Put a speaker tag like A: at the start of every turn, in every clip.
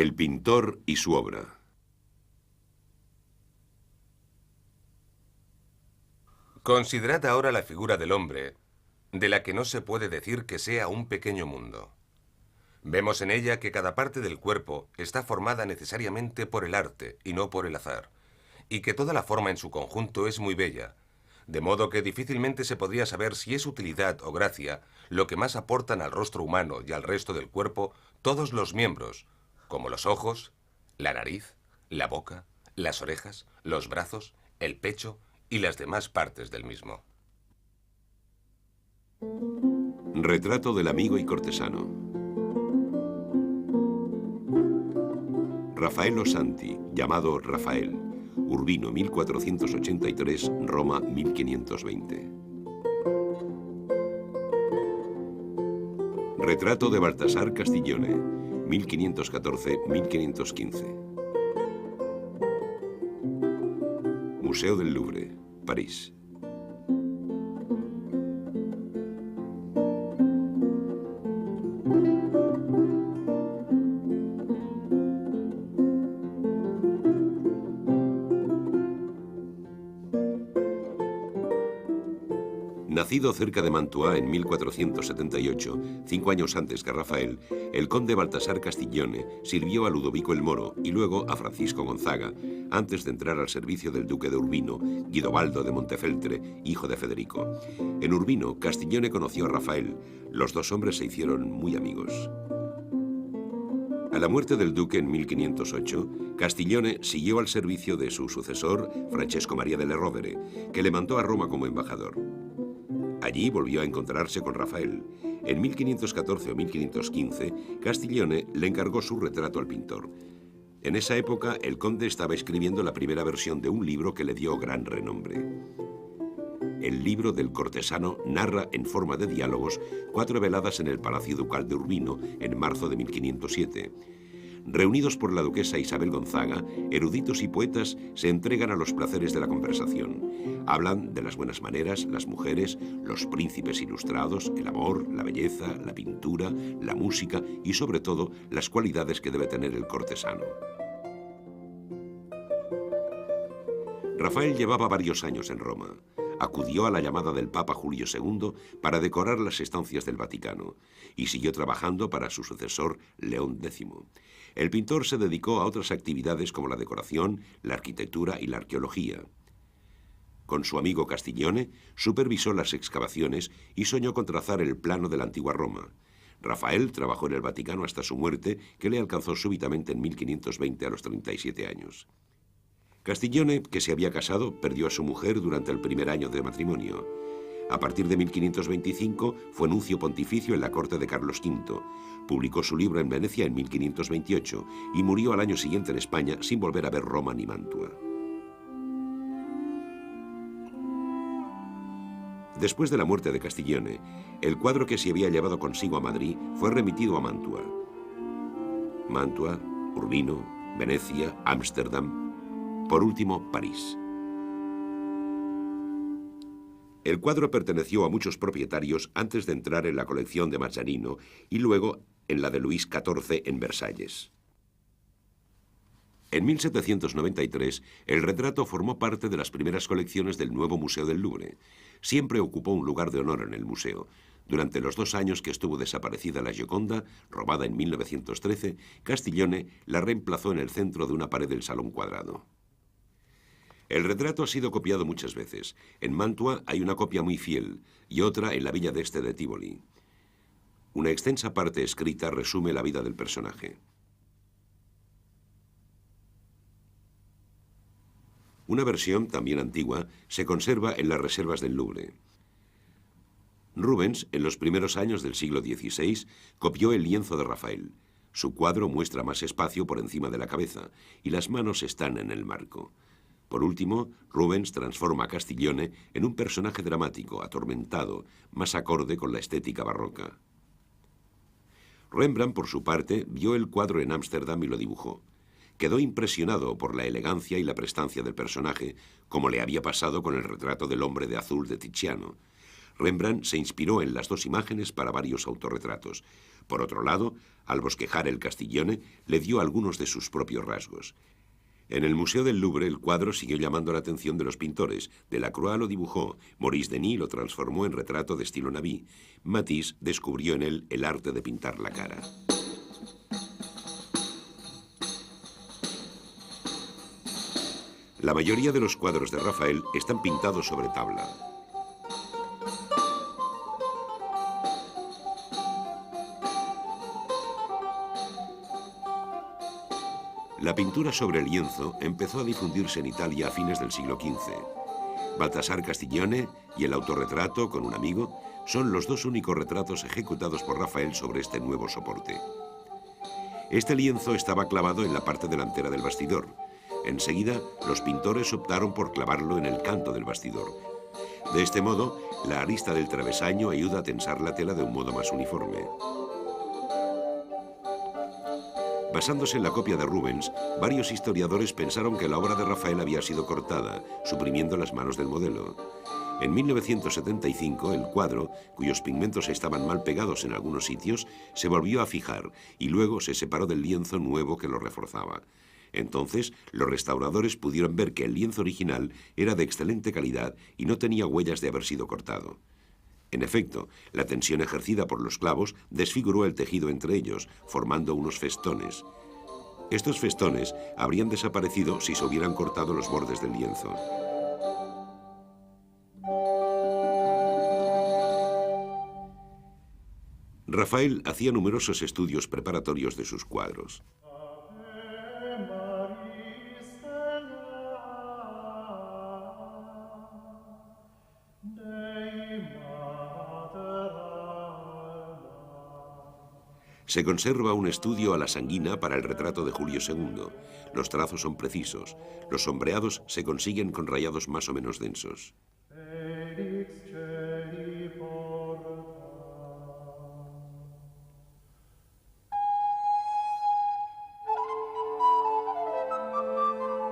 A: El pintor y su obra.
B: Considerad ahora la figura del hombre, de la que no se puede decir que sea un pequeño mundo. Vemos en ella que cada parte del cuerpo está formada necesariamente por el arte y no por el azar, y que toda la forma en su conjunto es muy bella, de modo que difícilmente se podría saber si es utilidad o gracia lo que más aportan al rostro humano y al resto del cuerpo todos los miembros, como los ojos, la nariz, la boca, las orejas, los brazos, el pecho y las demás partes del mismo.
A: Retrato del amigo y cortesano. Raffaello Santi, llamado Rafael, Urbino 1483, Roma 1520. Retrato de Baltasar Castiglione, 1514-1515. Museo del Louvre, París. Nacido cerca de Mantua en 1478, 5 años antes que Rafael, el conde Baltasar Castiglione sirvió a Ludovico el Moro y luego a Francisco Gonzaga, antes de entrar al servicio del duque de Urbino, Guidobaldo de Montefeltre, hijo de Federico. En Urbino, Castiglione conoció a Rafael. Los dos hombres se hicieron muy amigos. A la muerte del duque en 1508, Castiglione siguió al servicio de su sucesor, Francesco María delle Rovere, que le mandó a Roma como embajador. Allí volvió a encontrarse con Rafael. En 1514 o 1515, Castiglione le encargó su retrato al pintor. En esa época, el conde estaba escribiendo la primera versión de un libro que le dio gran renombre. El libro del cortesano narra en forma de diálogos 4 veladas en el Palacio Ducal de Urbino en marzo de 1507. Reunidos por la duquesa Isabel Gonzaga, eruditos y poetas se entregan a los placeres de la conversación. Hablan de las buenas maneras, las mujeres, los príncipes ilustrados, el amor, la belleza, la pintura, la música y sobre todo las cualidades que debe tener el cortesano. Rafael llevaba varios años en Roma. Acudió a la llamada del Papa Julio II para decorar las estancias del Vaticano y siguió trabajando para su sucesor León X. El pintor se dedicó a otras actividades como la decoración, la arquitectura y la arqueología. Con su amigo Castiglione supervisó las excavaciones y soñó con trazar el plano de la antigua Roma. Rafael trabajó en el Vaticano hasta su muerte, que le alcanzó súbitamente en 1520 a los 37 años. Castiglione, que se había casado, perdió a su mujer durante el primer año de matrimonio. A partir de 1525 fue nuncio pontificio en la corte de Carlos V. Publicó su libro en Venecia en 1528 y murió al año siguiente en España sin volver a ver Roma ni Mantua. Después de la muerte de Castiglione, el cuadro que se había llevado consigo a Madrid fue remitido a Mantua. Mantua, Urbino, Venecia, Ámsterdam, por último, París. El cuadro perteneció a muchos propietarios antes de entrar en la colección de Mazzarino y luego en la de Luis XIV en Versalles. En 1793, el retrato formó parte de las primeras colecciones del nuevo Museo del Louvre. Siempre ocupó un lugar de honor en el museo. Durante los 2 años que estuvo desaparecida la Gioconda, robada en 1913, Castiglione la reemplazó en el centro de una pared del Salón Cuadrado. El retrato ha sido copiado muchas veces. En Mantua hay una copia muy fiel y otra en la Villa d'Este de Tivoli. Una extensa parte escrita resume la vida del personaje. Una versión, también antigua, se conserva en las reservas del Louvre. Rubens, en los primeros años del siglo XVI, copió el lienzo de Rafael. Su cuadro muestra más espacio por encima de la cabeza y las manos están en el marco. Por último, Rubens transforma a Castiglione en un personaje dramático, atormentado, más acorde con la estética barroca. Rembrandt, por su parte, vio el cuadro en Ámsterdam y lo dibujó. Quedó impresionado por la elegancia y la prestancia del personaje, como le había pasado con el retrato del hombre de azul de Tiziano. Rembrandt se inspiró en las dos imágenes para varios autorretratos. Por otro lado, al bosquejar el Castiglione, le dio algunos de sus propios rasgos. En el Museo del Louvre, el cuadro siguió llamando la atención de los pintores. Delacroix lo dibujó, Maurice Denis lo transformó en retrato de estilo Nabí. Matisse descubrió en él el arte de pintar la cara. La mayoría de los cuadros de Rafael están pintados sobre tabla. La pintura sobre lienzo empezó a difundirse en Italia a fines del siglo XV. Baltasar Castiglione y el autorretrato con un amigo son los dos únicos retratos ejecutados por Rafael sobre este nuevo soporte. Este lienzo estaba clavado en la parte delantera del bastidor. Enseguida, los pintores optaron por clavarlo en el canto del bastidor. De este modo, la arista del travesaño ayuda a tensar la tela de un modo más uniforme. Basándose en la copia de Rubens, varios historiadores pensaron que la obra de Rafael había sido cortada, suprimiendo las manos del modelo. En 1975, el cuadro, cuyos pigmentos estaban mal pegados en algunos sitios, se volvió a fijar y luego se separó del lienzo nuevo que lo reforzaba. Entonces, los restauradores pudieron ver que el lienzo original era de excelente calidad y no tenía huellas de haber sido cortado. En efecto, la tensión ejercida por los clavos desfiguró el tejido entre ellos, formando unos festones. Estos festones habrían desaparecido si se hubieran cortado los bordes del lienzo. Rafael hacía numerosos estudios preparatorios de sus cuadros. Se conserva un estudio a la sanguina para el retrato de Julio II. Los trazos son precisos. Los sombreados se consiguen con rayados más o menos densos.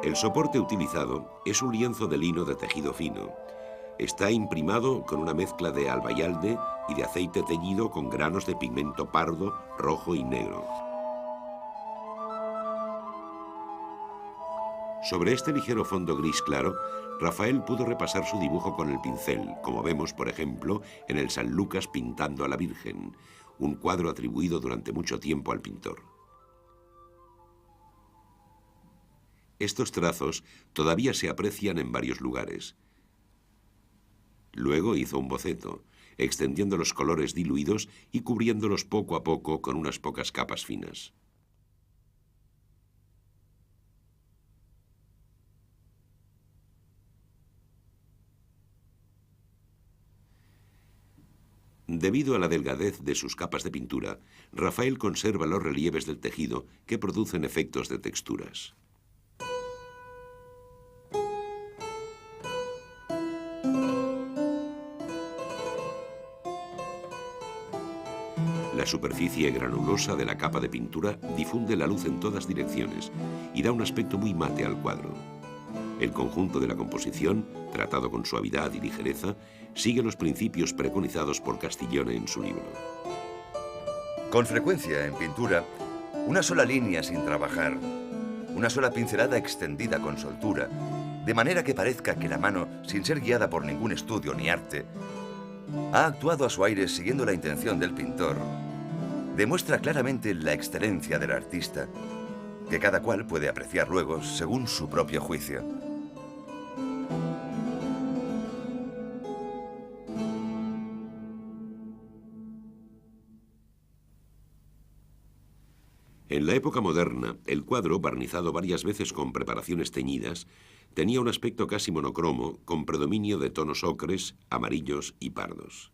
A: El soporte utilizado es un lienzo de lino de tejido fino. Está imprimado con una mezcla de albayalde y de aceite teñido con granos de pigmento pardo, rojo y negro. Sobre este ligero fondo gris claro, Rafael pudo repasar su dibujo con el pincel, como vemos, por ejemplo, en el San Lucas pintando a la Virgen, un cuadro atribuido durante mucho tiempo al pintor. Estos trazos todavía se aprecian en varios lugares. Luego hizo un boceto, extendiendo los colores diluidos y cubriéndolos poco a poco con unas pocas capas finas. Debido a la delgadez de sus capas de pintura, Rafael conserva los relieves del tejido que producen efectos de texturas. La superficie granulosa de la capa de pintura difunde la luz en todas direcciones y da un aspecto muy mate al cuadro. El conjunto de la composición, tratado con suavidad y ligereza, sigue los principios preconizados por Castiglione en su libro.
C: Con frecuencia, en pintura, una sola línea sin trabajar, una sola pincelada extendida con soltura, de manera que parezca que la mano, sin ser guiada por ningún estudio ni arte, ha actuado a su aire siguiendo la intención del pintor, demuestra claramente la excelencia del artista, que cada cual puede apreciar luego según su propio juicio.
A: En la época moderna, el cuadro, barnizado varias veces con preparaciones teñidas, tenía un aspecto casi monocromo, con predominio de tonos ocres, amarillos y pardos.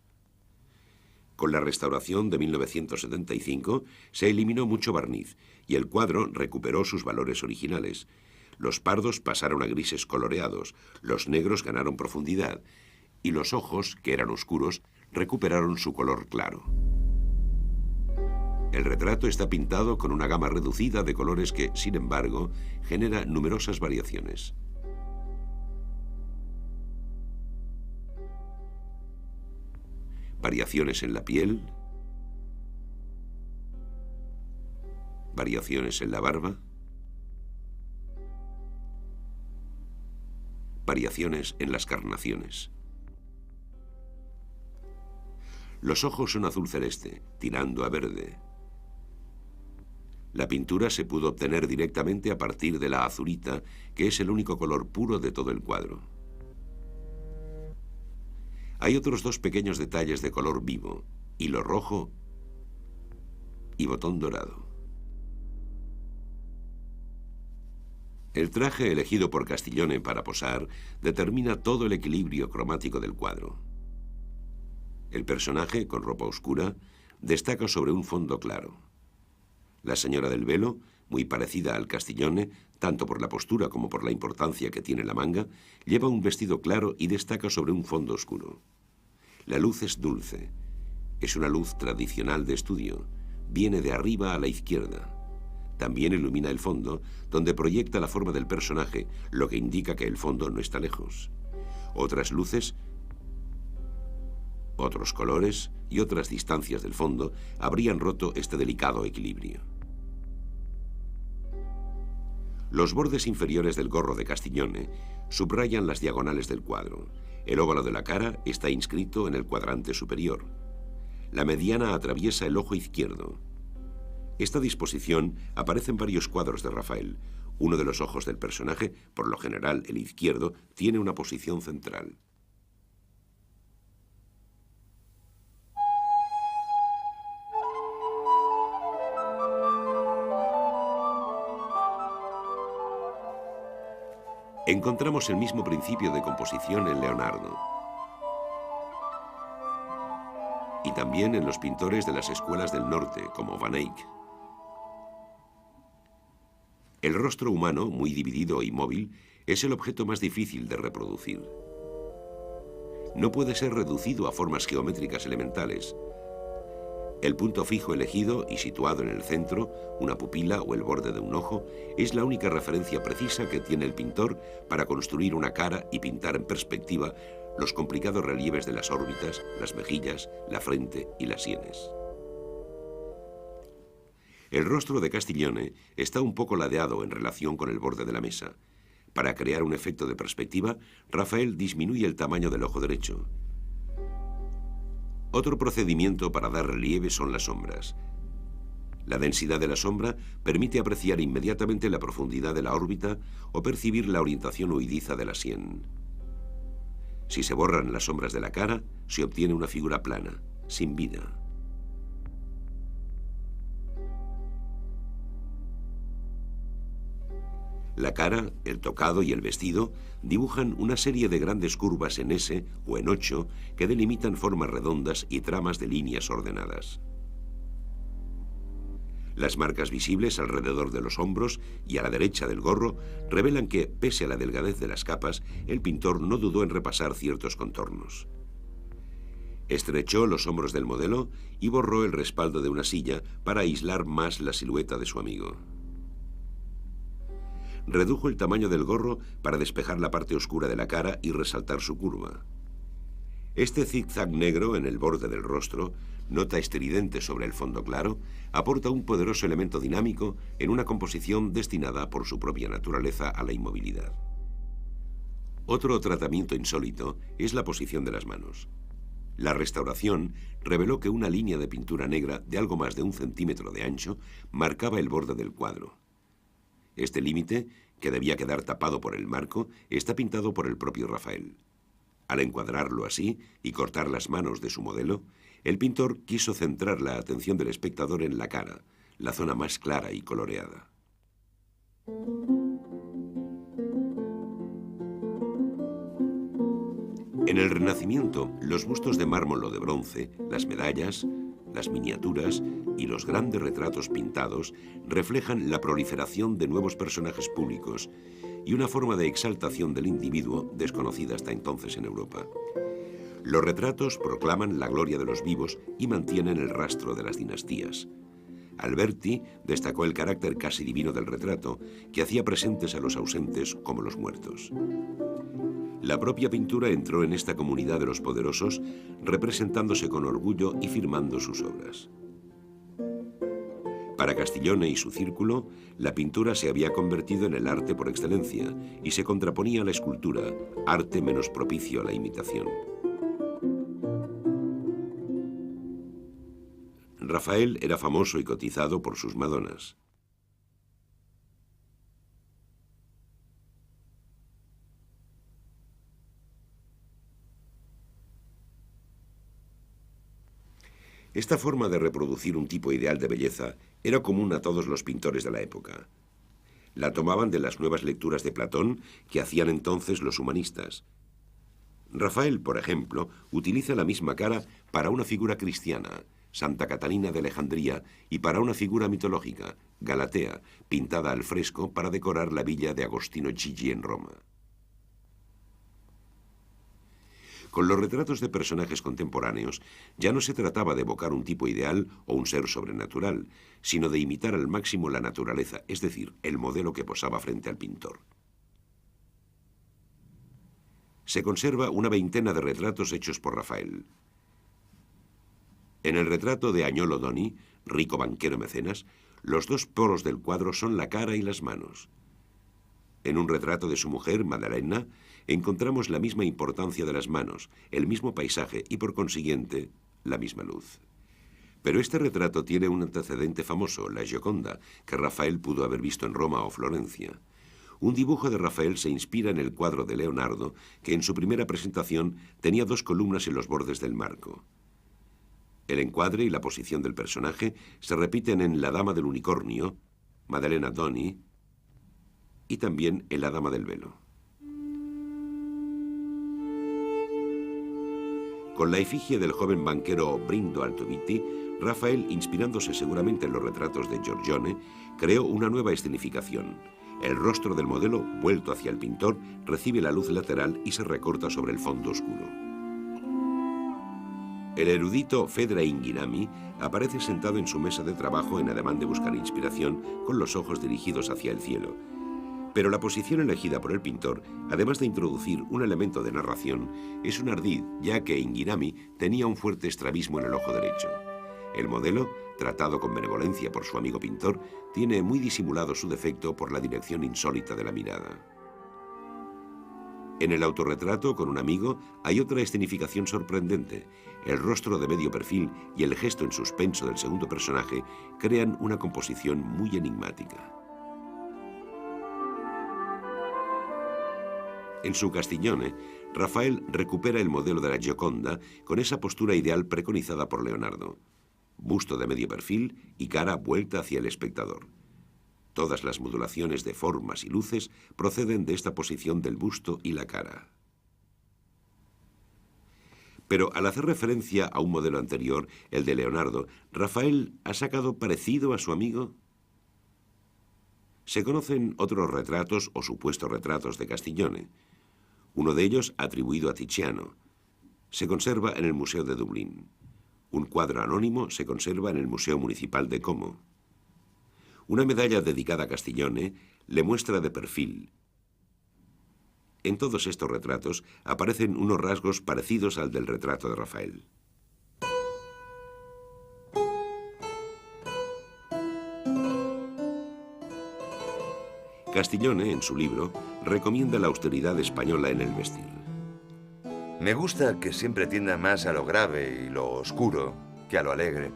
A: Con la restauración de 1975 se eliminó mucho barniz y el cuadro recuperó sus valores originales. Los pardos pasaron a grises coloreados, los negros ganaron profundidad y los ojos, que eran oscuros, recuperaron su color claro. El retrato está pintado con una gama reducida de colores que, sin embargo, genera numerosas variaciones. variaciones en la piel, variaciones en la barba, variaciones en las carnaciones. Los ojos son azul celeste, tirando a verde. La pintura se pudo obtener directamente a partir de la azurita, que es el único color puro de todo el cuadro. Hay otros dos pequeños detalles de color vivo, hilo rojo y botón dorado. El traje elegido por Castiglione para posar determina todo el equilibrio cromático del cuadro. El personaje, con ropa oscura, destaca sobre un fondo claro. La señora del velo, muy parecida al Castiglione, tanto por la postura como por la importancia que tiene la manga, lleva un vestido claro y destaca sobre un fondo oscuro. La luz es dulce. Es una luz tradicional de estudio. Viene de arriba a la izquierda. También ilumina el fondo, donde proyecta la forma del personaje, lo que indica que el fondo no está lejos. Otras luces, otros colores y otras distancias del fondo habrían roto este delicado equilibrio. Los bordes inferiores del gorro de Castiglione subrayan las diagonales del cuadro. El óvalo de la cara está inscrito en el cuadrante superior. La mediana atraviesa el ojo izquierdo. Esta disposición aparece en varios cuadros de Rafael. Uno de los ojos del personaje, por lo general el izquierdo, tiene una posición central. Encontramos el mismo principio de composición en Leonardo y también en los pintores de las escuelas del norte, como Van Eyck. El rostro humano, muy dividido y móvil, es el objeto más difícil de reproducir. No puede ser reducido a formas geométricas elementales. El punto fijo elegido y situado en el centro, una pupila o el borde de un ojo, es la única referencia precisa que tiene el pintor para construir una cara y pintar en perspectiva los complicados relieves de las órbitas, las mejillas, la frente y las sienes. El rostro de Castiglione está un poco ladeado en relación con el borde de la mesa. Para crear un efecto de perspectiva, Rafael disminuye el tamaño del ojo derecho. Otro procedimiento para dar relieve son las sombras. La densidad de la sombra permite apreciar inmediatamente la profundidad de la órbita o percibir la orientación huidiza de la sien. Si se borran las sombras de la cara, se obtiene una figura plana, sin vida. La cara, el tocado y el vestido dibujan una serie de grandes curvas en S o en 8 que delimitan formas redondas y tramas de líneas ordenadas. Las marcas visibles alrededor de los hombros y a la derecha del gorro revelan que, pese a la delgadez de las capas, el pintor no dudó en repasar ciertos contornos. Estrechó los hombros del modelo y borró el respaldo de una silla para aislar más la silueta de su amigo. Redujo el tamaño del gorro para despejar la parte oscura de la cara y resaltar su curva. Este zigzag negro en el borde del rostro, nota estridente sobre el fondo claro, aporta un poderoso elemento dinámico en una composición destinada por su propia naturaleza a la inmovilidad. Otro tratamiento insólito es la posición de las manos. La restauración reveló que una línea de pintura negra de algo más de 1 centímetro de ancho marcaba el borde del cuadro. Este límite, que debía quedar tapado por el marco, está pintado por el propio Rafael. Al encuadrarlo así y cortar las manos de su modelo, el pintor quiso centrar la atención del espectador en la cara, la zona más clara y coloreada. En el Renacimiento, los bustos de mármol o de bronce, las medallas, las miniaturas y los grandes retratos pintados reflejan la proliferación de nuevos personajes públicos y una forma de exaltación del individuo desconocida hasta entonces en Europa. Los retratos proclaman la gloria de los vivos y mantienen el rastro de las dinastías. Alberti destacó el carácter casi divino del retrato, que hacía presentes a los ausentes como los muertos. La propia pintura entró en esta comunidad de los poderosos, representándose con orgullo y firmando sus obras. Para Castiglione y su círculo, la pintura se había convertido en el arte por excelencia y se contraponía a la escultura, arte menos propicio a la imitación. Rafael era famoso y cotizado por sus Madonas. Esta forma de reproducir un tipo ideal de belleza era común a todos los pintores de la época. La tomaban de las nuevas lecturas de Platón que hacían entonces los humanistas. Rafael, por ejemplo, utiliza la misma cara para una figura cristiana, Santa Catalina de Alejandría, y para una figura mitológica, Galatea, pintada al fresco para decorar la villa de Agostino Chigi en Roma. Con los retratos de personajes contemporáneos, ya no se trataba de evocar un tipo ideal o un ser sobrenatural, sino de imitar al máximo la naturaleza, es decir, el modelo que posaba frente al pintor. Se conserva una veintena de retratos hechos por Rafael. En el retrato de Agnolo Doni, rico banquero mecenas, los dos polos del cuadro son la cara y las manos. En un retrato de su mujer, Maddalena, encontramos la misma importancia de las manos, el mismo paisaje y, por consiguiente, la misma luz. Pero este retrato tiene un antecedente famoso, la Gioconda, que Rafael pudo haber visto en Roma o Florencia. Un dibujo de Rafael se inspira en el cuadro de Leonardo, que en su primera presentación tenía dos columnas en los bordes del marco. El encuadre y la posición del personaje se repiten en La Dama del Unicornio, Maddalena Doni, y también en La Dama del Velo. Con la efigie del joven banquero Brindo Altoviti, Rafael, inspirándose seguramente en los retratos de Giorgione, creó una nueva escenificación. El rostro del modelo, vuelto hacia el pintor, recibe la luz lateral y se recorta sobre el fondo oscuro. El erudito Fedra Inginami aparece sentado en su mesa de trabajo en ademán de buscar inspiración, con los ojos dirigidos hacia el cielo. Pero la posición elegida por el pintor, además de introducir un elemento de narración, es un ardid, ya que Inginami tenía un fuerte estrabismo en el ojo derecho. El modelo, tratado con benevolencia por su amigo pintor, tiene muy disimulado su defecto por la dirección insólita de la mirada. En el autorretrato con un amigo hay otra escenificación sorprendente. El rostro de medio perfil y el gesto en suspenso del segundo personaje crean una composición muy enigmática. En su Castiglione, Rafael recupera el modelo de la Gioconda con esa postura ideal preconizada por Leonardo. Busto de medio perfil y cara vuelta hacia el espectador. Todas las modulaciones de formas y luces proceden de esta posición del busto y la cara. Pero al hacer referencia a un modelo anterior, el de Leonardo, ¿Rafael ha sacado parecido a su amigo? Se conocen otros retratos o supuestos retratos de Castiglione. Uno de ellos atribuido a Tiziano. Se conserva en el Museo de Dublín. Un cuadro anónimo se conserva en el Museo Municipal de Como. Una medalla dedicada a Castiglione le muestra de perfil. En todos estos retratos aparecen unos rasgos parecidos al del retrato de Rafael. Castiglione, en su libro, recomienda la austeridad española en el vestir.
C: Me gusta que siempre tienda más a lo grave y lo oscuro que a lo alegre,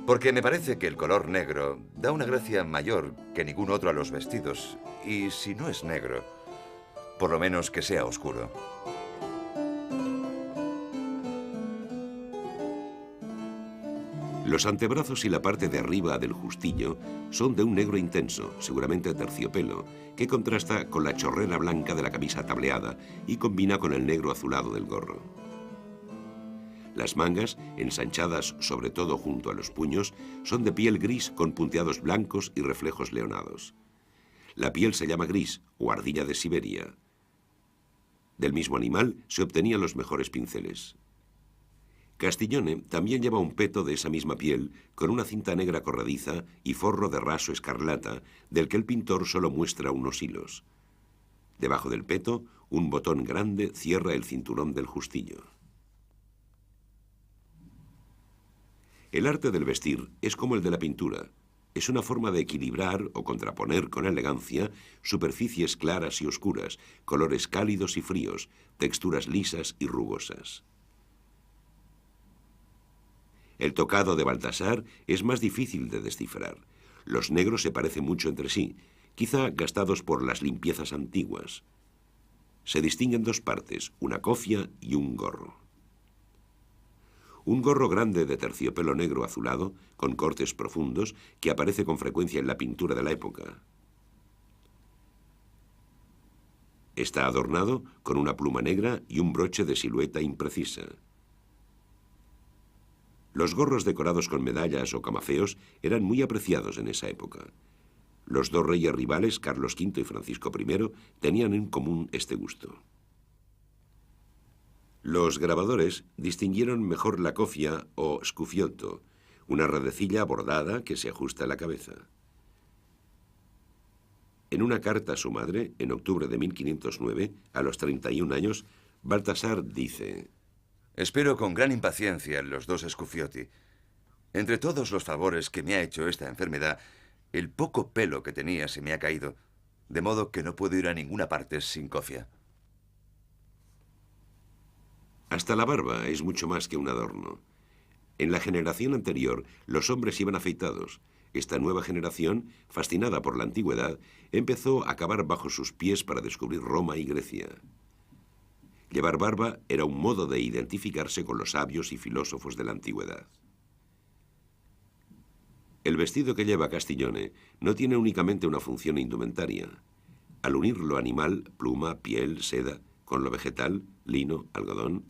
C: porque me parece que el color negro da una gracia mayor que ningún otro a los vestidos, y si no es negro, por lo menos que sea oscuro.
A: Los antebrazos y la parte de arriba del justillo son de un negro intenso, seguramente terciopelo, que contrasta con la chorrera blanca de la camisa tableada y combina con el negro azulado del gorro. Las mangas, ensanchadas sobre todo junto a los puños, son de piel gris con punteados blancos y reflejos leonados. La piel se llama gris o ardilla de Siberia. Del mismo animal se obtenían los mejores pinceles. Castiglione también lleva un peto de esa misma piel con una cinta negra corrediza y forro de raso escarlata del que el pintor solo muestra unos hilos. Debajo del peto, Un botón grande cierra el cinturón del justillo. El arte del vestir es como el de la pintura. Es una forma de equilibrar o contraponer con elegancia superficies claras y oscuras, colores cálidos y fríos, texturas lisas y rugosas. El tocado de Baltasar es más difícil de descifrar. Los negros se parecen mucho entre sí, quizá gastados por las limpiezas antiguas. Se distinguen dos partes, una cofia y un gorro. Un gorro grande de terciopelo negro azulado, con cortes profundos, que aparece con frecuencia en la pintura de la época. Está adornado con una pluma negra y un broche de silueta imprecisa. Los gorros decorados con medallas o camafeos eran muy apreciados en esa época. Los dos reyes rivales, Carlos V y Francisco I, tenían en común este gusto. Los grabadores distinguieron mejor la cofia o scufiotto, una redecilla bordada que se ajusta a la cabeza. En una carta a su madre, en octubre de 1509, a los 31 años, Baltasar dice:
C: Espero con gran impaciencia los dos scuffiotti. Entre todos los favores que me ha hecho esta enfermedad, el poco pelo que tenía se me ha caído, de modo que no puedo ir a ninguna parte sin cofia.
A: Hasta la barba es mucho más que un adorno. En la generación anterior, los hombres iban afeitados. Esta nueva generación, fascinada por la antigüedad, empezó a cavar bajo sus pies para descubrir Roma y Grecia. Llevar barba era un modo de identificarse con los sabios y filósofos de la antigüedad. El vestido que lleva Castiglione no tiene únicamente una función indumentaria. Al unir lo animal, pluma, piel, seda, con lo vegetal, lino, algodón,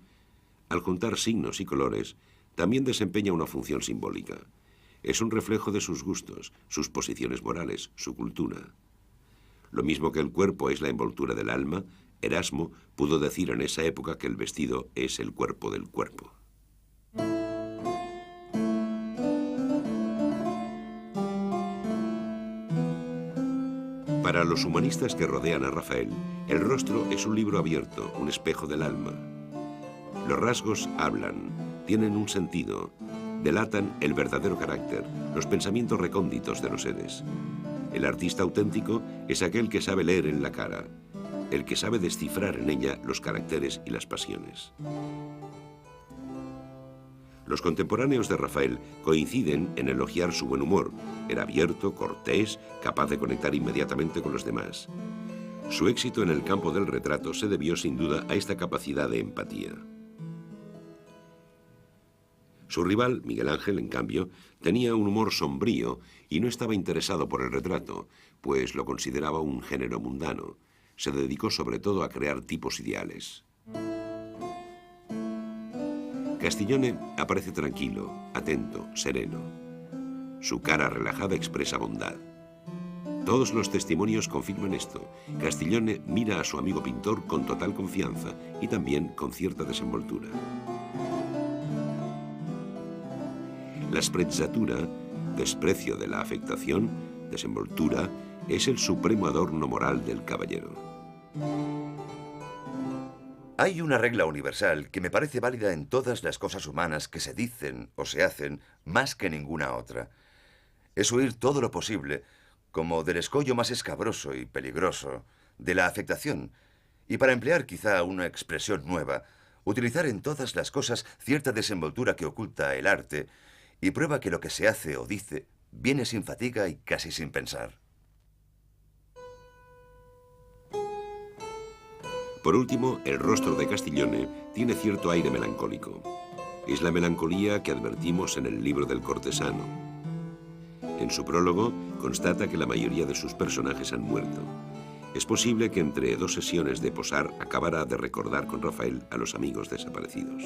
A: al juntar signos y colores, también desempeña una función simbólica. Es un reflejo de sus gustos, sus posiciones morales, su cultura. Lo mismo que el cuerpo es la envoltura del alma, Erasmo pudo decir en esa época que el vestido es el cuerpo del cuerpo. Para los humanistas que rodean a Rafael, el rostro es un libro abierto, un espejo del alma. Los rasgos hablan, tienen un sentido, delatan el verdadero carácter, los pensamientos recónditos de los seres. El artista auténtico es aquel que sabe leer en la cara, el que sabe descifrar en ella los caracteres y las pasiones. Los contemporáneos de Rafael coinciden en elogiar su buen humor. Era abierto, cortés, capaz de conectar inmediatamente con los demás. Su éxito en el campo del retrato se debió sin duda a esta capacidad de empatía. Su rival, Miguel Ángel, en cambio, tenía un humor sombrío y no estaba interesado por el retrato, pues lo consideraba un género mundano. Se dedicó sobre todo a crear tipos ideales. Castiglione aparece tranquilo, atento, sereno. Su cara relajada expresa bondad. Todos los testimonios confirman esto. Castiglione mira a su amigo pintor con total confianza y también con cierta desenvoltura. La sprezzatura, desprecio de la afectación, desenvoltura, es el supremo adorno moral del caballero.
C: Hay una regla universal que me parece válida en todas las cosas humanas que se dicen o se hacen más que ninguna otra. Es huir todo lo posible, como del escollo más escabroso y peligroso, de la afectación, y para emplear quizá una expresión nueva, utilizar en todas las cosas cierta desenvoltura que oculta el arte y prueba que lo que se hace o dice viene sin fatiga y casi sin pensar.
A: Por último, el rostro de Castiglione tiene cierto aire melancólico. Es la melancolía que advertimos en el libro del cortesano. En su prólogo constata que la mayoría de sus personajes han muerto. Es posible que entre dos sesiones de posar acabara de recordar con Rafael a los amigos desaparecidos.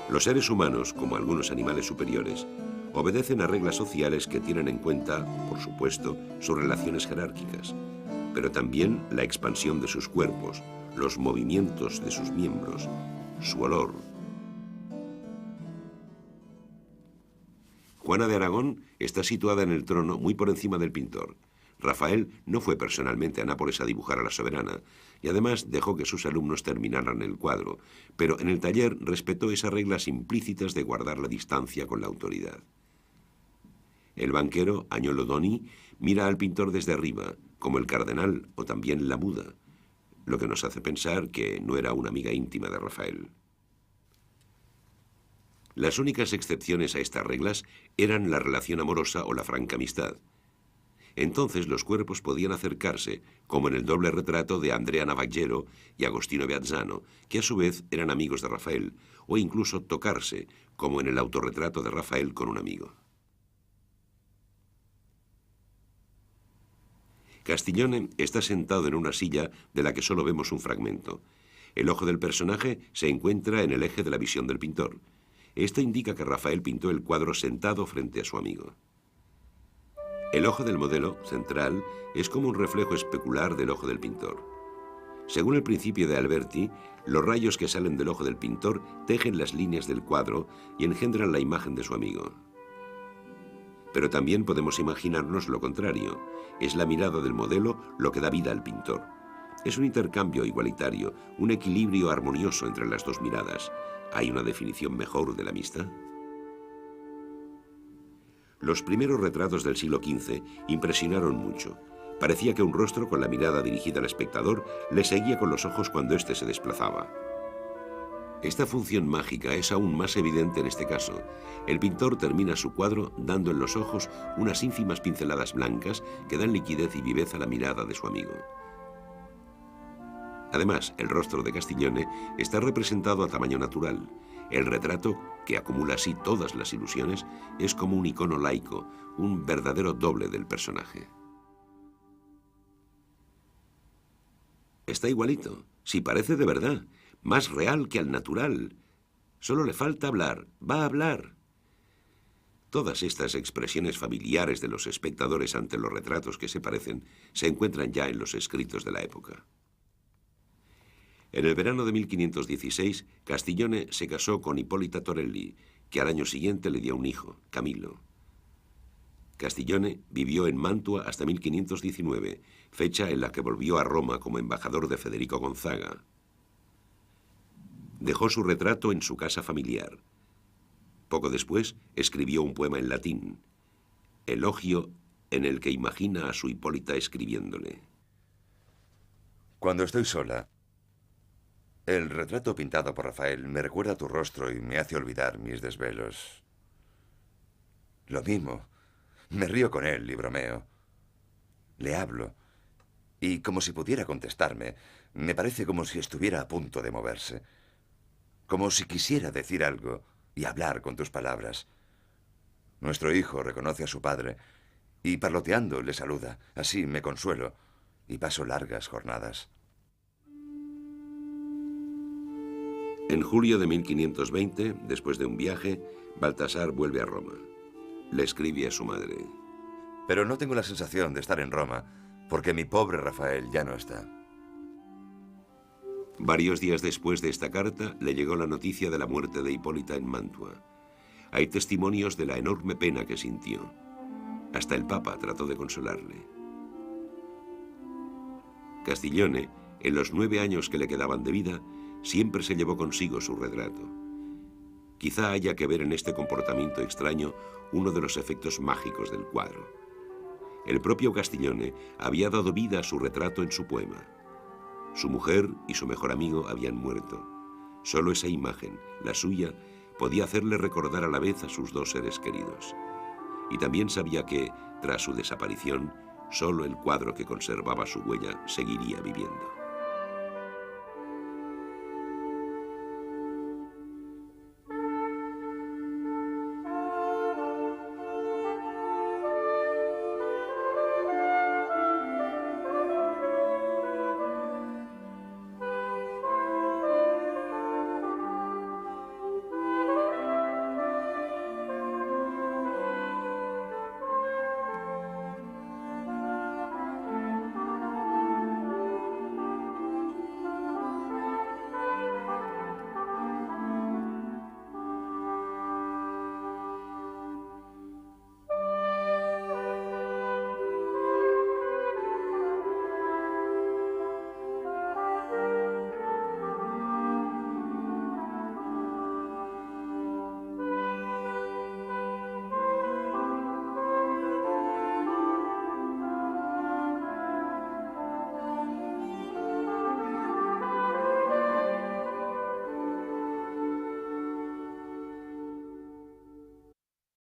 A: Los seres humanos, como algunos animales superiores, obedecen a reglas sociales que tienen en cuenta, por supuesto, sus relaciones jerárquicas, pero también la expansión de sus cuerpos, los movimientos de sus miembros, su olor. Juana de Aragón está situada en el trono muy por encima del pintor. Rafael no fue personalmente a Nápoles a dibujar a la soberana, y además dejó que sus alumnos terminaran el cuadro, pero en el taller respetó esas reglas implícitas de guardar la distancia con la autoridad. El banquero, Agnolo Doni, mira al pintor desde arriba, como el cardenal o también la muda, lo que nos hace pensar que no era una amiga íntima de Rafael. Las únicas excepciones a estas reglas eran la relación amorosa o la franca amistad. Entonces los cuerpos podían acercarse, como en el doble retrato de Andrea Navaggero y Agostino Beazzano, que a su vez eran amigos de Rafael, o incluso tocarse, como en el autorretrato de Rafael con un amigo. Castiglione está sentado en una silla de la que solo vemos un fragmento. El ojo del personaje se encuentra en el eje de la visión del pintor. Esto indica que Rafael pintó el cuadro sentado frente a su amigo. El ojo del modelo, central, es como un reflejo especular del ojo del pintor. Según el principio de Alberti, los rayos que salen del ojo del pintor tejen las líneas del cuadro y engendran la imagen de su amigo. Pero también podemos imaginarnos lo contrario. Es la mirada del modelo lo que da vida al pintor. Es un intercambio igualitario, un equilibrio armonioso entre las dos miradas. ¿Hay una definición mejor de la amistad? Los primeros retratos del siglo XV impresionaron mucho. Parecía que un rostro con la mirada dirigida al espectador le seguía con los ojos cuando éste se desplazaba. Esta función mágica es aún más evidente en este caso. El pintor termina su cuadro dando en los ojos unas ínfimas pinceladas blancas que dan liquidez y viveza a la mirada de su amigo. Además, el rostro de Castiglione está representado a tamaño natural. El retrato, que acumula así todas las ilusiones, es como un icono laico, un verdadero doble del personaje. Está igualito, si parece de verdad, más real que al natural. Solo le falta hablar, va a hablar. Todas estas expresiones familiares de los espectadores ante los retratos que se parecen se encuentran ya en los escritos de la época. En el verano de 1516, Castiglione se casó con Ippolita Torelli, que al año siguiente le dio un hijo, Camillo. Castiglione vivió en Mantua hasta 1519, fecha en la que volvió a Roma como embajador de Federico Gonzaga. Dejó su retrato en su casa familiar. Poco después escribió un poema en latín, elogio en el que imagina a su Hipólita escribiéndole.
C: Cuando estoy sola, el retrato pintado por Rafael me recuerda tu rostro y me hace olvidar mis desvelos. Lo mismo, me río con él y bromeo. Le hablo, y como si pudiera contestarme, me parece como si estuviera a punto de moverse. Como si quisiera decir algo y hablar con tus palabras. Nuestro hijo reconoce a su padre y parloteando le saluda. Así me consuelo y paso largas jornadas.
A: En julio de 1520, después de un viaje, Baltasar vuelve a Roma. Le escribe a su madre.
C: Pero no tengo la sensación de estar en Roma, porque mi pobre Rafael ya no está.
A: Varios días después de esta carta, le llegó la noticia de la muerte de Hipólita en Mantua. Hay testimonios de la enorme pena que sintió. Hasta el Papa trató de consolarle. Castiglione, en los 9 años que le quedaban de vida, siempre se llevó consigo su retrato. Quizá haya que ver en este comportamiento extraño uno de los efectos mágicos del cuadro. El propio Castiglione había dado vida a su retrato en su poema. Su mujer y su mejor amigo habían muerto. Solo esa imagen, la suya, podía hacerle recordar a la vez a sus 2 seres queridos. Y también sabía que, tras su desaparición, solo el cuadro que conservaba su huella seguiría viviendo.